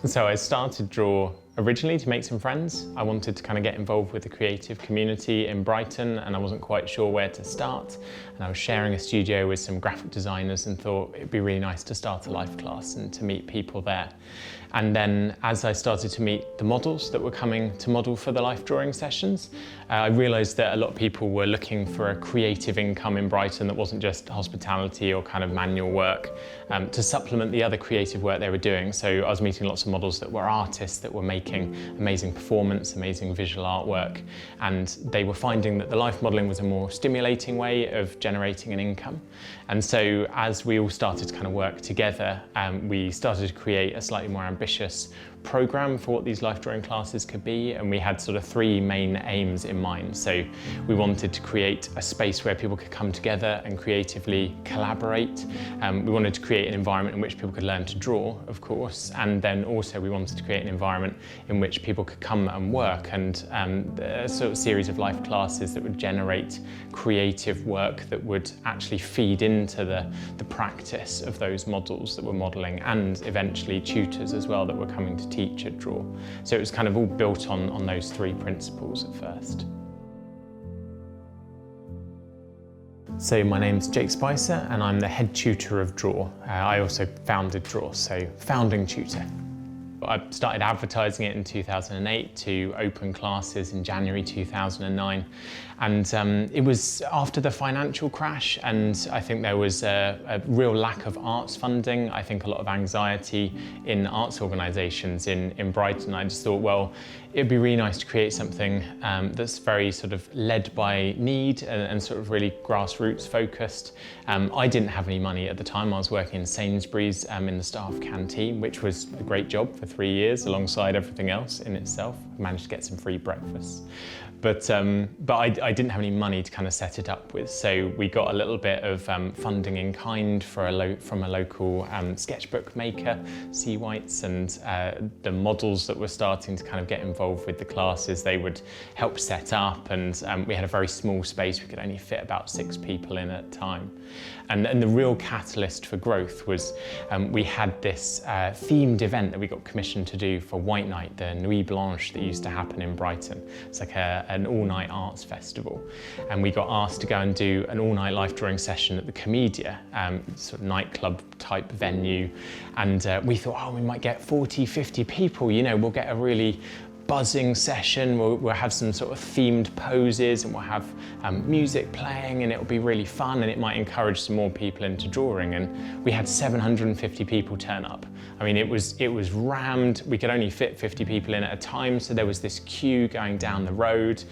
So I started Draw originally to make some friends. I wanted to kind of get involved with the creative community in Brighton and I wasn't quite sure where to start. And I was sharing a studio with some graphic designers and thought it'd be really nice to start a life class and to meet people there. And then as I started to meet the models that were coming to model for the life drawing sessions, I realised that a lot of people were looking for a creative income in Brighton that wasn't just hospitality or kind of manual work to supplement the other creative work they were doing. So I was meeting lots of models that were artists that were making amazing performance, amazing visual artwork, and they were finding that the life modelling was a more stimulating way of generating an income. And so as we all started to kind of work together, we started to create a slightly more ambitious programme for what these life drawing classes could be, and we had sort of three main aims in mind. So we wanted to create a space where people could come together and creatively collaborate. We wanted to create an environment in which people could learn to draw, of course, and then also we wanted to create an environment in which people could come and work, and a sort of series of life classes that would generate creative work that would actually feed into the practice of those models that were modelling, and eventually tutors as well that were coming to teach at Draw. So it was kind of all built on those three principles at first. So my name's Jake Spicer and I'm the head tutor of Draw. I also founded Draw, so founding tutor. I started advertising it in 2008 to open classes in January 2009, and it was after the financial crash, and I think there was a real lack of arts funding. I think a lot of anxiety in arts organisations in Brighton. I just thought, well, it'd be really nice to create something that's very sort of led by need and sort of really grassroots focused. I didn't have any money at the time. I was working in Sainsbury's in the staff canteen, which was a great job for 3 years alongside everything else in itself. I managed to get some free breakfast. But I didn't have any money to kind of set it up with, so we got a little bit of funding in kind from a local sketchbook maker, C. White's, and the models that were starting to kind of get involved with the classes, they would help set up, and we had a very small space. We could only fit about 6 people in at a time. And the real catalyst for growth was we had this themed event that we got commissioned to do for White Night, the Nuit Blanche that used to happen in Brighton. It's like an all-night arts festival. And we got asked to go and do an all-night life drawing session at the Comedia, sort of nightclub type venue. And we thought, oh, we might get 40, 50 people, you know, we'll get a really buzzing session, we'll have some sort of themed poses, and we'll have music playing, and it'll be really fun, and it might encourage some more people into drawing. And we had 750 people turn up. I mean, it was rammed. We could only fit 50 people in at a time, so there was this queue going down the road.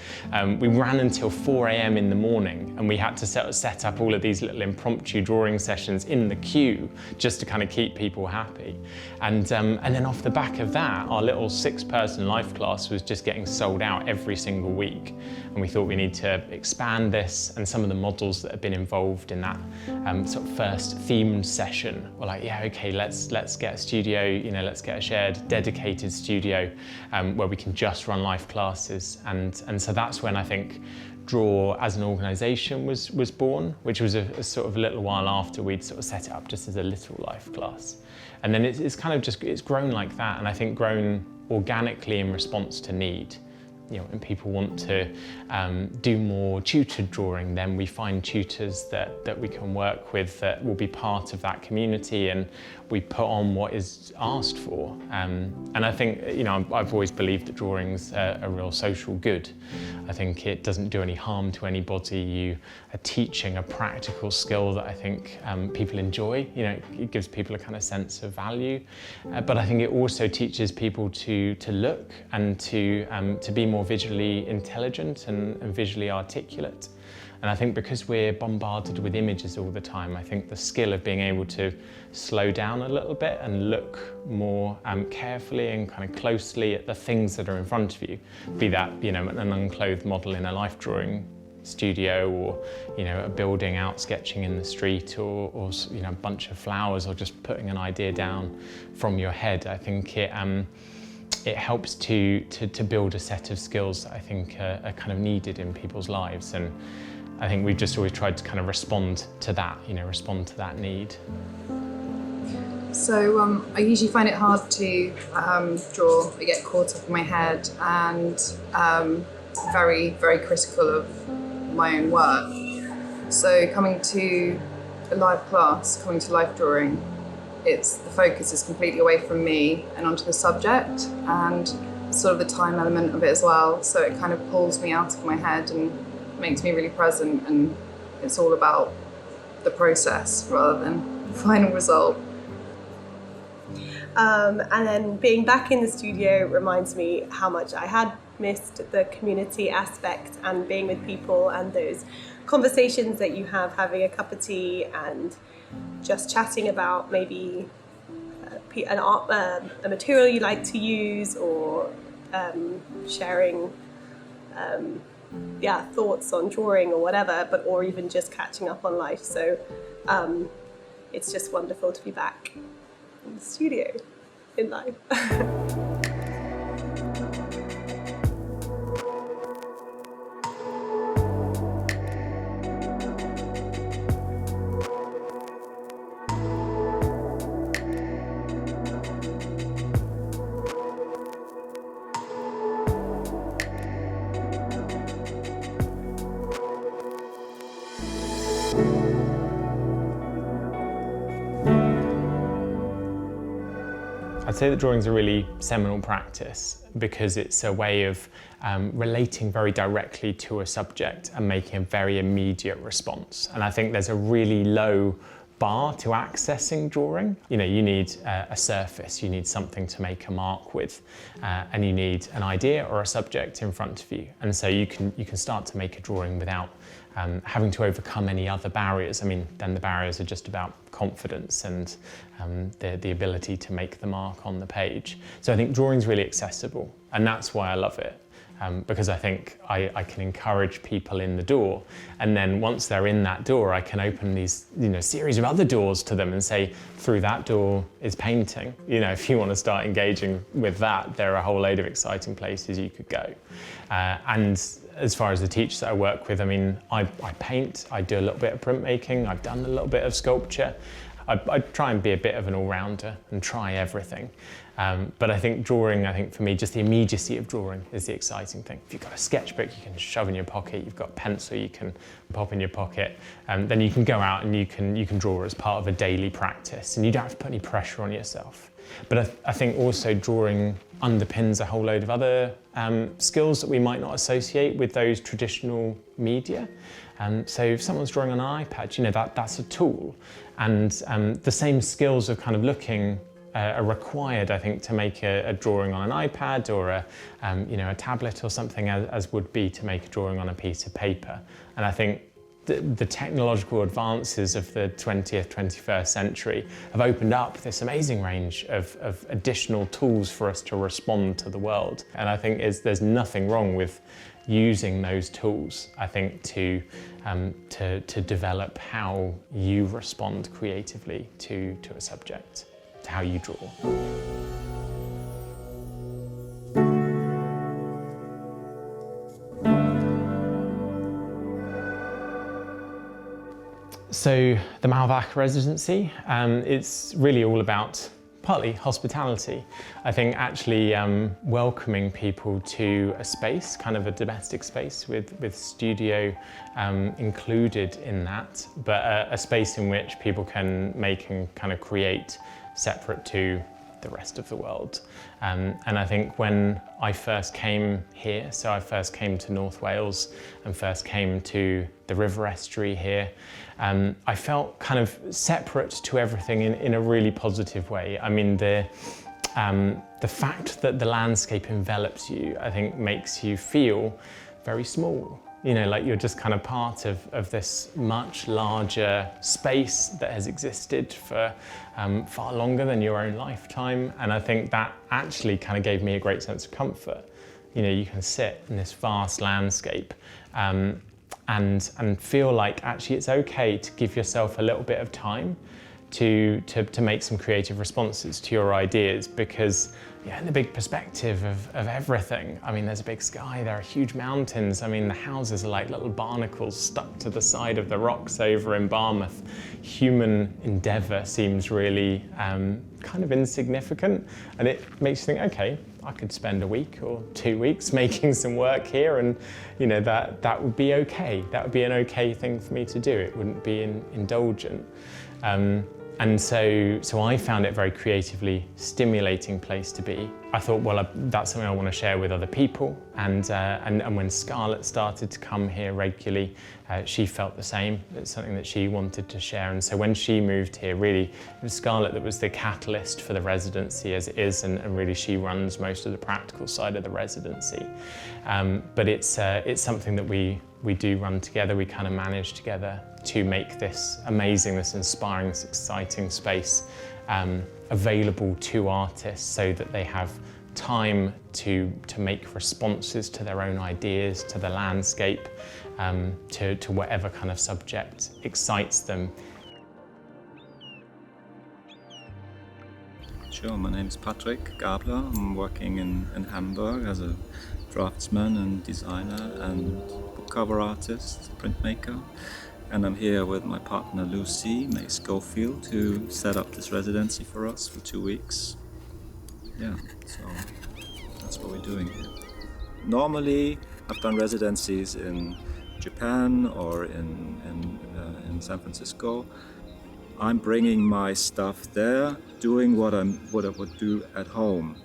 We ran until 4 AM in the morning, and we had to set up all of these little impromptu drawing sessions in the queue just to kind of keep people happy. And then off the back of that, our little 6-person life class was just getting sold out every single week. And we thought we need to expand this, and some of the models that have been involved in that sort of first themed session were like, yeah, okay, let's get a studio, you know, let's get a shared, dedicated studio where we can just run life classes. And so that's when I think Draw as an organisation was born, which was a sort of a little while after we'd sort of set it up just as a little life class. And then it's kind of just, it's grown like that, and I think grown organically in response to need. You know, and people want to do more tutored drawing, then we find tutors that we can work with that will be part of that community, and we put on what is asked for. And I think, you know, I've always believed that drawing's a real social good. I think it doesn't do any harm to anybody. You are teaching a practical skill that I think people enjoy. You know, it gives people a kind of sense of value. But I think it also teaches people to look and to be more visually intelligent and visually articulate. And I think because we're bombarded with images all the time, I think the skill of being able to slow down a little bit and look more carefully and kind of closely at the things that are in front of you, be that, you know, an unclothed model in a life drawing studio, or, you know, a building out sketching in the street, or you know, a bunch of flowers, or just putting an idea down from your head. I think it helps to build a set of skills that I think are kind of needed in people's lives. And I think we've just always tried to kind of respond to that, you know, respond to that need. So I usually find it hard to draw. I get caught up in my head and very, very critical of my own work. So coming to a live class, coming to life drawing, the focus is completely away from me and onto the subject and sort of the time element of it as well. So it kind of pulls me out of my head and makes me really present, and it's all about the process rather than the final result. And then being back in the studio reminds me how much I had missed the community aspect and being with people and those conversations that you have, having a cup of tea and just chatting about maybe a material you like to use, or sharing thoughts on drawing or whatever, or even just catching up on life. So it's just wonderful to be back in the studio in life. I'd say that drawing's a really seminal practice because it's a way of relating very directly to a subject and making a very immediate response. And I think there's a really low bar to accessing drawing. You know, you need a surface, you need something to make a mark with, and you need an idea or a subject in front of you. And so you can start to make a drawing without having to overcome any other barriers. I mean, then the barriers are just about confidence and the ability to make the mark on the page. So I think drawing's really accessible, and that's why I love it. Because I think I can encourage people in the door, and then once they're in that door, I can open these series of other doors to them and say, through that door is painting. You know, if you want to start engaging with that, there are a whole load of exciting places you could go. And as far as the teachers that I work with, I mean, I paint, I do a little bit of printmaking, I've done a little bit of sculpture. I try and be a bit of an all-rounder and try everything. But I think drawing, for me, just the immediacy of drawing is the exciting thing. If you've got a sketchbook you can shove in your pocket, you've got a pencil you can pop in your pocket, then you can go out and you can draw as part of a daily practice, and you don't have to put any pressure on yourself. But I think also drawing underpins a whole load of other skills that we might not associate with those traditional media. So if someone's drawing on an iPad, that's a tool. And the same skills of kind of looking are required, I think, to make a drawing on an iPad or a tablet or something as would be to make a drawing on a piece of paper. And I think the technological advances of the 20th, 21st century have opened up this amazing range of additional tools for us to respond to the world. And I think there's nothing wrong with using those tools, I think, to develop how you respond creatively to a subject, to how you draw. So the Malvaca residency, it's really all about partly hospitality. I think actually welcoming people to a space, kind of a domestic space with studio included in that, but a space in which people can make and kind of create separate to the rest of the world. And I think when I first came here, so I first came to North Wales and first came to the river estuary here, I felt kind of separate to everything in a really positive way. I mean, the fact that the landscape envelops you, I think, makes you feel very small. You know, like you're just kind of part of this much larger space that has existed for far longer than your own lifetime. And I think that actually kind of gave me a great sense of comfort. You know, you can sit in this vast landscape and feel like actually it's okay to give yourself a little bit of time to make some creative responses to your ideas, because in the big perspective of everything, I mean, there's a big sky, there are huge mountains. I mean, the houses are like little barnacles stuck to the side of the rocks over in Barmouth. Human endeavour seems really kind of insignificant, and it makes you think, okay, I could spend a week or 2 weeks making some work here, and that would be okay. That would be an okay thing for me to do. It wouldn't be indulgent. And so I found it a very creatively stimulating place to be. I thought, well, that's something I want to share with other people. And when Scarlett started to come here regularly, she felt the same. It's something that she wanted to share. And so when she moved here, really, it was Scarlett that was the catalyst for the residency as it is, and really she runs most of the practical side of the residency. But it's something that we do run together. We kind of manage together to make this amazing, this inspiring, this exciting space available to artists, so that they have time to make responses to their own ideas, to the landscape, to whatever kind of subject excites them. Sure, my name is Patrick Gabler. I'm working in Hamburg as a draftsman and designer and book cover artist, printmaker. And I'm here with my partner Lucy May Schofield to set up this residency for us for 2 weeks. Yeah, so that's what we're doing here. Normally, I've done residencies in Japan or in San Francisco. I'm bringing my stuff there, doing what I would do at home.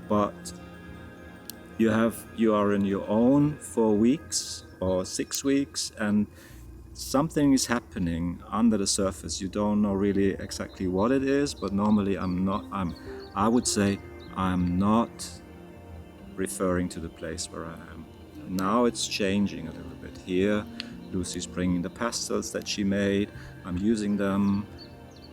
But you are in your own 4 weeks or 6 weeks, and something is happening under the surface. You don't know really exactly what it is, but normally I would say I'm not referring to the place where I am. Now it's changing a little bit. Here, Lucy's bringing the pastels that she made. I'm using them.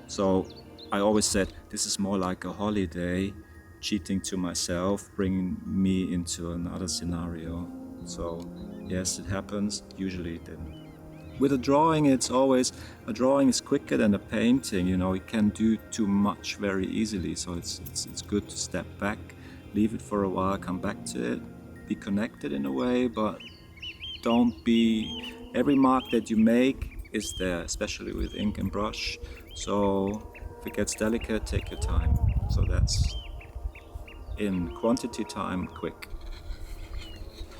So I always said, this is more like a holiday, cheating to myself, bringing me into another scenario. So yes, it happens. Usually it didn't. With a drawing, it's always, a drawing is quicker than a painting. You can do too much very easily. So it's good to step back, leave it for a while, come back to it, be connected in a way, but don't be, every mark that you make is there, especially with ink and brush. So if it gets delicate, take your time. So that's in quantity time, quick.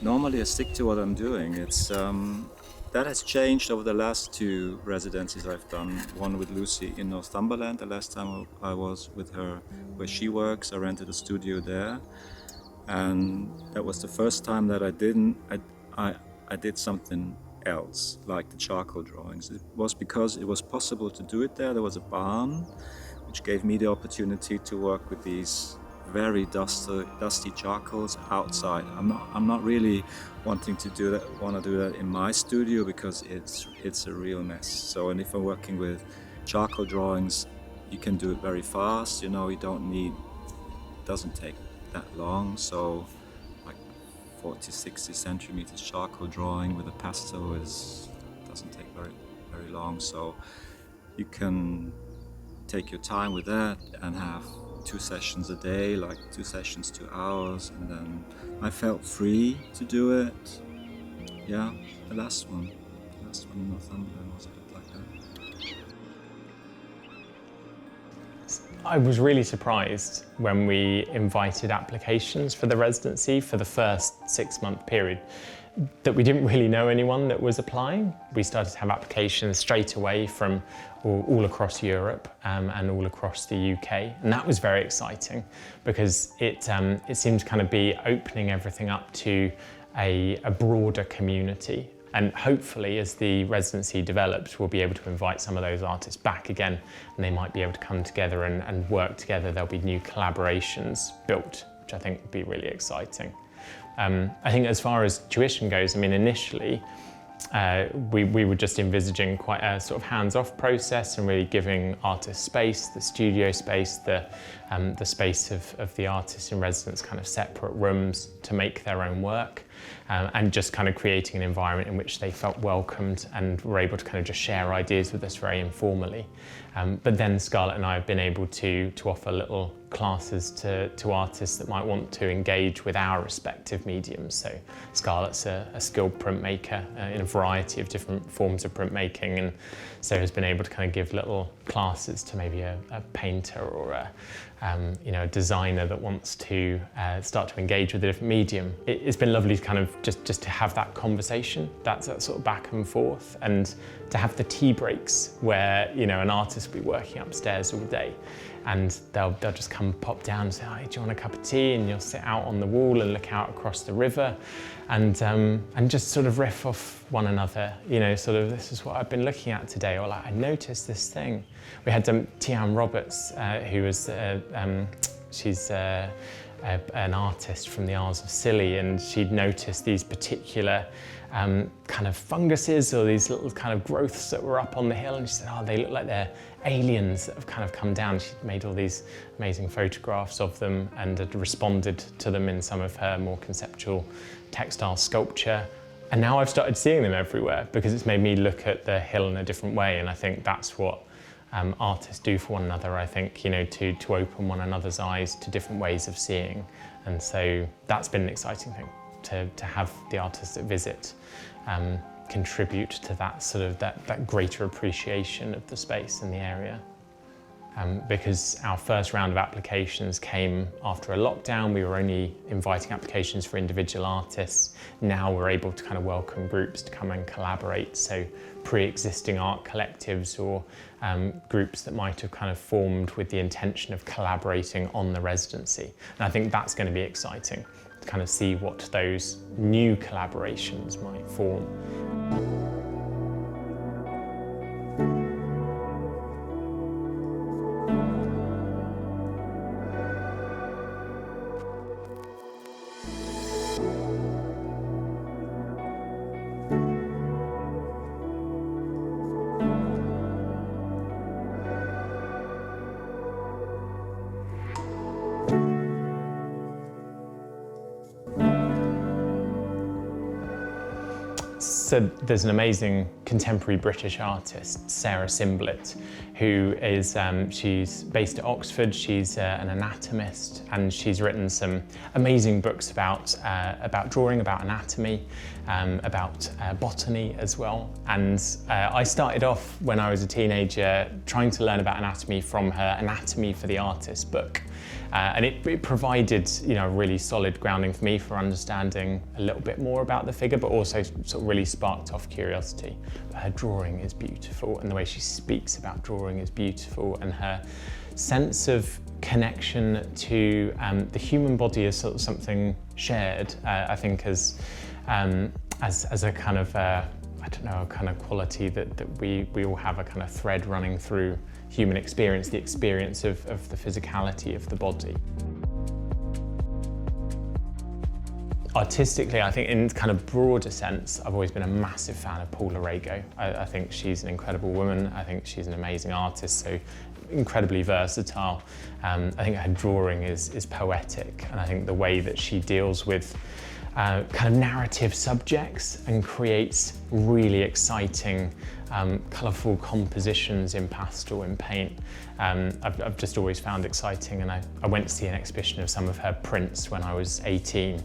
Normally I stick to what I'm doing. That has changed over the last 2 residencies I've done. One with Lucy in Northumberland, the last time I was with her where she works. I rented a studio there. And that was the first time that I did something else, like the charcoal drawings. It was because it was possible to do it there. There was a barn, which gave me the opportunity to work with these very dusty charcoals outside. I'm not really wanting to do that in my studio, because it's a real mess. So, and if I'm working with charcoal drawings, you can do it very fast. It doesn't take that long. So like 40-60 centimeters charcoal drawing with a pastel doesn't take very long. So you can take your time with that and have 2 sessions a day, like 2 sessions, 2 hours, and then I felt free to do it. Yeah, the last one in Northumberland was a bit like that. I was really surprised when we invited applications for the residency for the first 6-month period, that we didn't really know anyone that was applying. We started to have applications straight away from all across Europe and all across the UK, and that was very exciting, because it seemed to kind of be opening everything up to a broader community. And hopefully, as the residency develops, we'll be able to invite some of those artists back again, and they might be able to come together and work together. There'll be new collaborations built, which I think would be really exciting. I think as far as tuition goes, I mean, initially, we were just envisaging quite a sort of hands-off process and really giving artists space, the studio space, the space of the artists in residence, kind of separate rooms to make their own work. and just kind of creating an environment in which they felt welcomed and were able to kind of just share ideas with us very informally. But then Scarlett and I have been able to offer little classes to artists that might want to engage with our respective mediums. So Scarlett's a skilled printmaker in a variety of different forms of printmaking, and so has been able to kind of give little classes to maybe a painter or a designer that wants to start to engage with a different medium. It's been lovely to kind of just to have that conversation, that sort of back and forth, and to have the tea breaks where an artist will be working upstairs all day, and they'll just come pop down and say, "Hi, do you want a cup of tea?" And you'll sit out on the wall and look out across the river, and just sort of riff off one another. Sort of, this is what I've been looking at today, or like, I noticed this thing. We had Tian Roberts, who was she's an artist from the Isles of Scilly, and she'd noticed these particular kind of funguses or these little kind of growths that were up on the hill, and she said, "Oh, they look like they're aliens that have kind of come down." She'd made all these amazing photographs of them and had responded to them in some of her more conceptual textile sculpture. And now I've started seeing them everywhere because it's made me look at the hill in a different way, and I think that's what artists do for one another, I think, to open one another's eyes to different ways of seeing. And so that's been an exciting thing, to have the artists that visit contribute to that sort of that greater appreciation of the space and the area. Because our first round of applications came after a lockdown. We were only inviting applications for individual artists. Now we're able to kind of welcome groups to come and collaborate. So pre-existing art collectives or groups that might have kind of formed with the intention of collaborating on the residency. And I think that's going to be exciting, to kind of see what those new collaborations might form. So there's an amazing contemporary British artist, Sarah Simblett, who is, she's based at Oxford. She's an anatomist, and she's written some amazing books about drawing, about anatomy, about botany as well. And I started off when I was a teenager trying to learn about anatomy from her Anatomy for the Artist book. And it provided, a really solid grounding for me for understanding a little bit more about the figure, but also sort of really sparked off curiosity. But her drawing is beautiful, and the way she speaks about drawing is beautiful, and her sense of connection to the human body is sort of something shared, I think, as a kind of, a kind of quality that we all have, a kind of thread running through human experience, the experience of the physicality of the body. Artistically, I think in kind of broader sense, I've always been a massive fan of Paula Rego. I think she's an incredible woman. I think she's an amazing artist, so incredibly versatile. I think her drawing is poetic, and I think the way that she deals with kind of narrative subjects and creates really exciting, colourful compositions in pastel and paint. I've just always found exciting, and I went to see an exhibition of some of her prints when I was 18,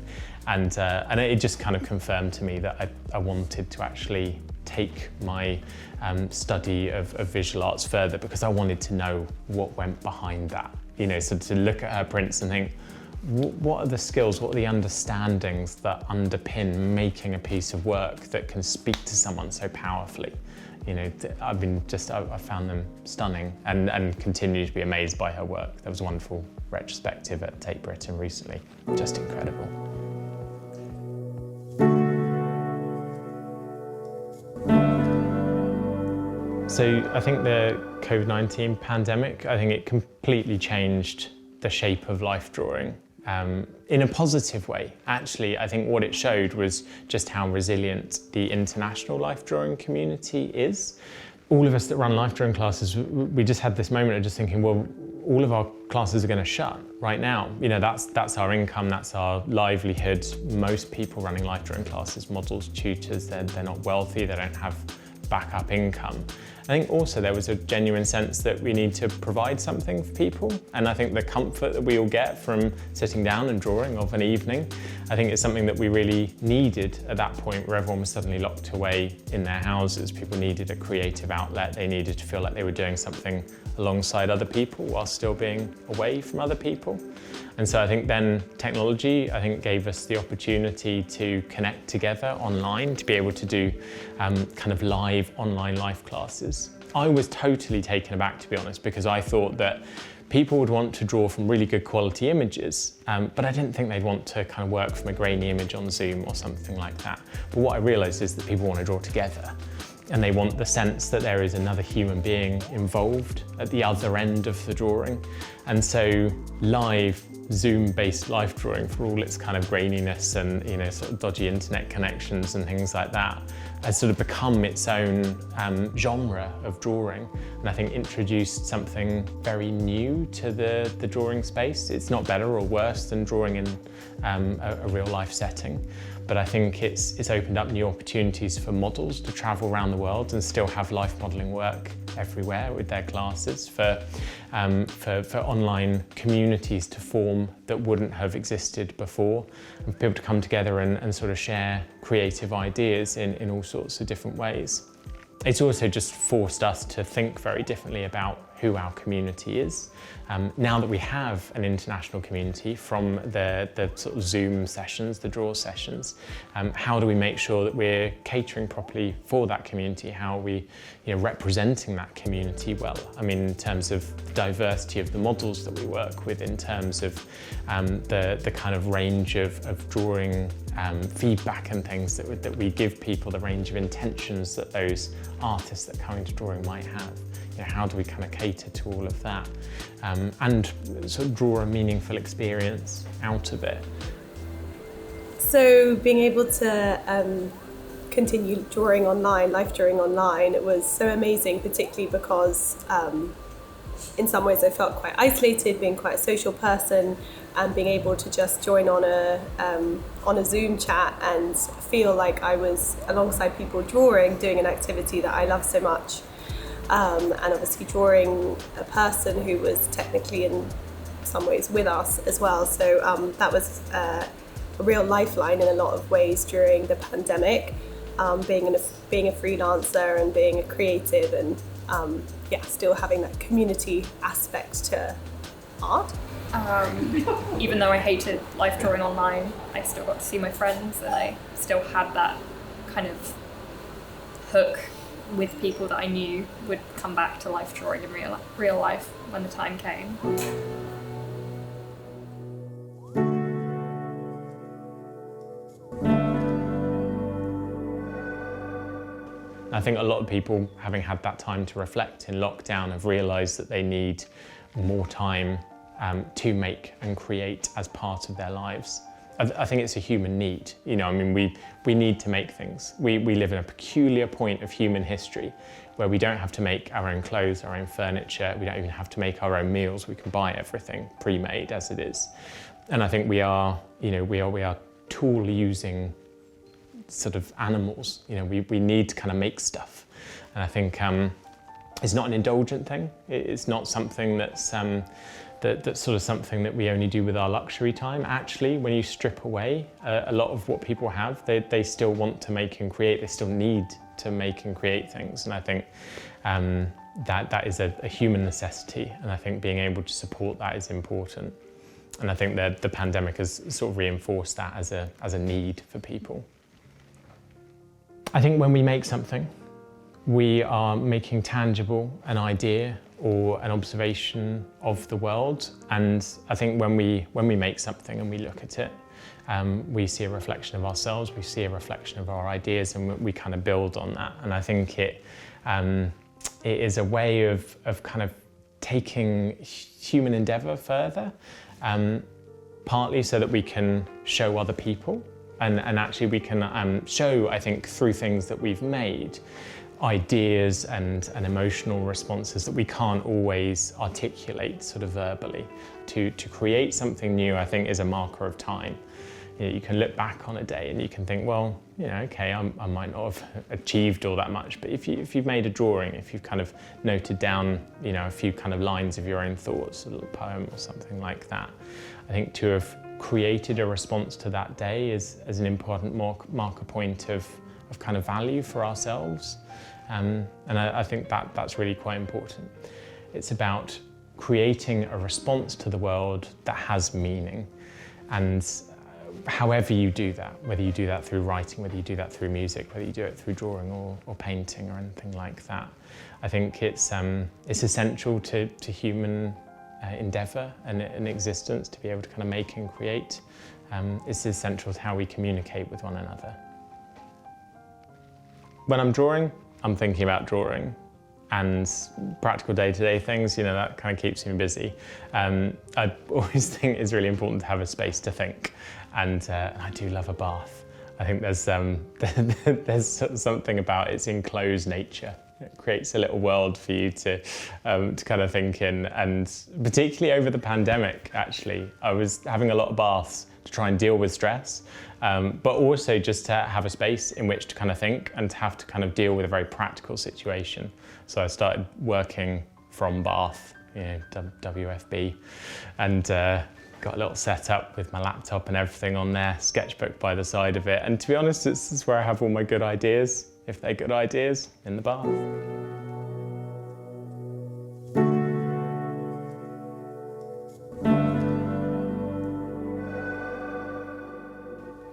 and it just kind of confirmed to me that I wanted to actually take my study of visual arts further, because I wanted to know what went behind that. So to look at her prints and think, what are the skills, what are the understandings that underpin making a piece of work that can speak to someone so powerfully? I found them stunning, and continue to be amazed by her work. There was a wonderful retrospective at Tate Britain recently, just incredible. So I think the COVID-19 pandemic, I think it completely changed the shape of life drawing. In a positive way. Actually, I think what it showed was just how resilient the international life drawing community is. All of us that run life drawing classes, we just had this moment of just thinking, well, all of our classes are going to shut right now. You know, that's our income, that's our livelihood. Most people running life drawing classes, models, tutors, they're not wealthy, they don't have backup income. I think also there was a genuine sense that we need to provide something for people, and I think the comfort that we all get from sitting down and drawing of an evening, I think it's something that we really needed at that point where everyone was suddenly locked away in their houses. People needed a creative outlet, they needed to feel like they were doing something alongside other people while still being away from other people. And so I think then technology, I think, gave us the opportunity to connect together online, to be able to do kind of live online life classes. I was totally taken aback, to be honest, because I thought that people would want to draw from really good quality images, but I didn't think they'd want to kind of work from a grainy image on Zoom or something like that. But what I realised is that people want to draw together, and they want the sense that there is another human being involved at the other end of the drawing. And so live, Zoom-based life drawing, for all its kind of graininess and, you know, sort of dodgy internet connections and things like that, has sort of become its own genre of drawing, and I think introduced something very new to the drawing space. It's not better or worse than drawing in a real life setting, but I think it's opened up new opportunities for models to travel around the world and still have life modelling work everywhere with their classes, for online communities to form that wouldn't have existed before, and for people to come together and sort of share creative ideas in all sorts of different ways. It's also just forced us to think very differently about who our community is. Now that we have an international community from the sort of Zoom sessions, the draw sessions, how do we make sure that we're catering properly for that community? How are we, you know, representing that community well? I mean, in terms of diversity of the models that we work with, in terms of the kind of range of drawing feedback and things that we give people, the range of intentions that those artists that come into drawing might have. You know, how do we kind of cater to all of that and sort of draw a meaningful experience out of it? So being able to continue drawing online, life drawing online, it was so amazing, particularly because in some ways I felt quite isolated, being quite a social person, and being able to just join on a Zoom chat and feel like I was alongside people drawing, doing an activity that I love so much. And obviously drawing a person who was technically in some ways with us as well. So that was a real lifeline in a lot of ways during the pandemic, being a freelancer and being a creative, and still having that community aspect to art. Even though I hated life drawing online, I still got to see my friends, and I still had that kind of hook with people that I knew would come back to life drawing in real life when the time came. I think a lot of people, having had that time to reflect in lockdown, have realised that they need more time to make and create as part of their lives. I think it's a human need. You know, I mean, we need to make things. We live in a peculiar point of human history where we don't have to make our own clothes, our own furniture. We don't even have to make our own meals. We can buy everything pre-made as it is. And I think we are tool using sort of animals. You know, we need to kind of make stuff. And I think it's not an indulgent thing. It's not something that's sort of something that we only do with our luxury time. Actually, when you strip away a lot of what people have, they still want to make and create. They still need to make and create things. And I think that is a human necessity. And I think being able to support that is important. And I think that the pandemic has sort of reinforced that as a need for people. I think when we make something, we are making tangible an idea or an observation of the world. And I think when we make something and we look at it, we see a reflection of ourselves, we see a reflection of our ideas, and we kind of build on that. And I think it is a way of kind of taking human endeavour further, partly so that we can show other people, and actually we can show, I think, through things that we've made, ideas and emotional responses that we can't always articulate sort of verbally. To create something new, I think, is a marker of time. You know, you can look back on a day and you can think, well, you know, okay, I might not have achieved all that much, but if you've made a drawing, if you've kind of noted down, you know, a few kind of lines of your own thoughts, a little poem or something like that, I think to have created a response to that day is an important marker point of kind of value for ourselves. And I think that's really quite important. It's about creating a response to the world that has meaning. And however you do that, whether you do that through writing, whether you do that through music, whether you do it through drawing or painting or anything like that, I think it's essential to human endeavour and existence to be able to kind of make and create. It's essential to how we communicate with one another. When I'm drawing, I'm thinking about drawing, and practical day-to-day things, you know, that kind of keeps me busy. I always think it's really important to have a space to think, and I do love a bath. I think there's something about its enclosed nature. It creates a little world for you to kind of think in, and particularly over the pandemic, actually, I was having a lot of baths to try and deal with stress, but also just to have a space in which to kind of think and to have to kind of deal with a very practical situation. So I started working from Bath, you know, WFB, and got a little setup with my laptop and everything on there, sketchbook by the side of it. And to be honest, this is where I have all my good ideas, if they're good ideas, in the bath.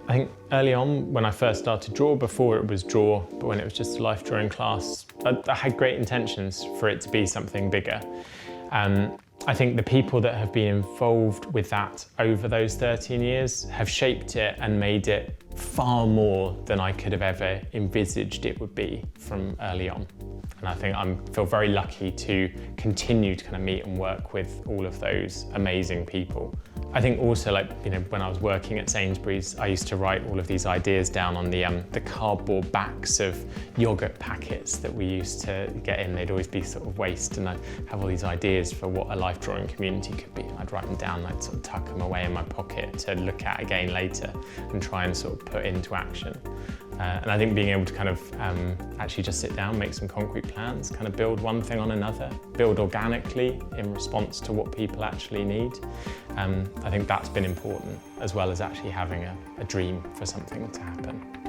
I think early on, when I first started to draw, before it was draw, but when it was just a life drawing class, I had great intentions for it to be something bigger. I think the people that have been involved with that over those 13 years have shaped it and made it far more than I could have ever envisaged it would be from early on. And I think I feel very lucky to continue to kind of meet and work with all of those amazing people. I think also, like, you know, when I was working at Sainsbury's, I used to write all of these ideas down on the cardboard backs of yogurt packets that we used to get in. They'd always be sort of waste, and I'd have all these ideas for what a life drawing community could be. And I'd write them down, and I'd sort of tuck them away in my pocket to look at again later and try and sort of put into action. And I think being able to kind of actually just sit down, make some concrete plans, kind of build one thing on another, build organically in response to what people actually need. I think that's been important, as well as actually having a dream for something to happen.